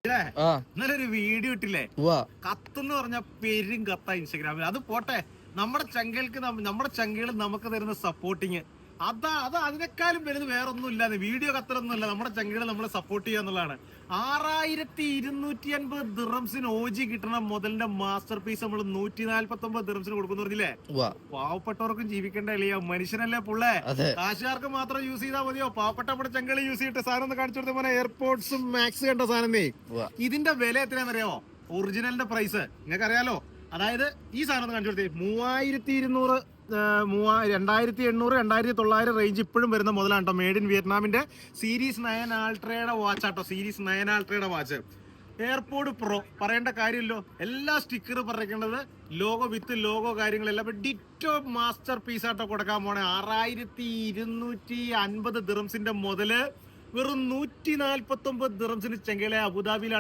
ഇന്നലെ ഒരു വീഡിയോ ഇട്ടില്ലേ, കത്തെന്ന് പറഞ്ഞ പെരും കത്ത ഇൻസ്റ്റാഗ്രാമിൽ. അത് പോട്ടെ, നമ്മുടെ ചങ്കകൾ നമുക്ക് തരുന്ന സപ്പോർട്ടിങ് അതിനേക്കാളും വലുത് വേറൊന്നും ഇല്ലാതെ വീഡിയോ കത്തലൊന്നും ഇല്ല. നമ്മുടെ ചങ്കകൾ നമ്മളെ സപ്പോർട്ട് ചെയ്യുക എന്നുള്ളതാണ്. 6250 ദിറംസിന് OG കിട്ടണ മുതലിന്റെ മാസ്റ്റർ പീസ് നമ്മൾ 149 ദിറംസിന് കൊടുക്കുന്നു പറഞ്ഞില്ലേ. പാവപ്പെട്ടവർക്കും ജീവിക്കേണ്ട അല്ലയോ, മനുഷ്യനല്ലേ പുള്ളേ. കാശുകാർക്ക് മാത്രം യൂസ് ചെയ്താൽ മതിയോ? പാവപ്പെട്ട നമ്മുടെ ചങ്കകൾ യൂസ് ചെയ്തിട്ട് സാധനം ഒന്ന് കാണിച്ചു കൊടുത്ത പോലെ എയർപോർട്സും മാക്സ് കണ്ട സാധനം. ഇതിന്റെ വില എത്രയാണെന്നറിയാമോ? ഒറിജിനലിന്റെ പ്രൈസ് നിങ്ങൾക്ക് അറിയാലോ. അതായത് ഈ സാധനം കാണിച്ചു കൊടുത്തേ 3200, 2800, 2900 റേഞ്ച് ഇപ്പോഴും വരുന്ന മുതലാണ് കേട്ടോ. മെയ്ഡ് ഇൻ വിയറ്റ്നാമിന്റെ സീരീസ് 9 അൾട്രയുടെ വാച്ച് ആട്ടോ. സീരീസ് 9 അൾട്രയുടെ വാച്ച്. എയർപോർട്ട് പ്രോ പറയേണ്ട കാര്യമില്ലോ. എല്ലാ സ്റ്റിക്കർ പറയേണ്ടത് ലോഗോ വിത്ത് ലോഗോ കാര്യങ്ങളെല്ലാം ഡിറ്റോ മാസ്റ്റർ പീസ് ആട്ടോ കൊടുക്കാൻ പോണേ. 6250 ദിറംസിന്റെ മുതല് വെറും 149 ദിറംസിന് ചെങ്കലെ അബുദാബിയിലാണ്.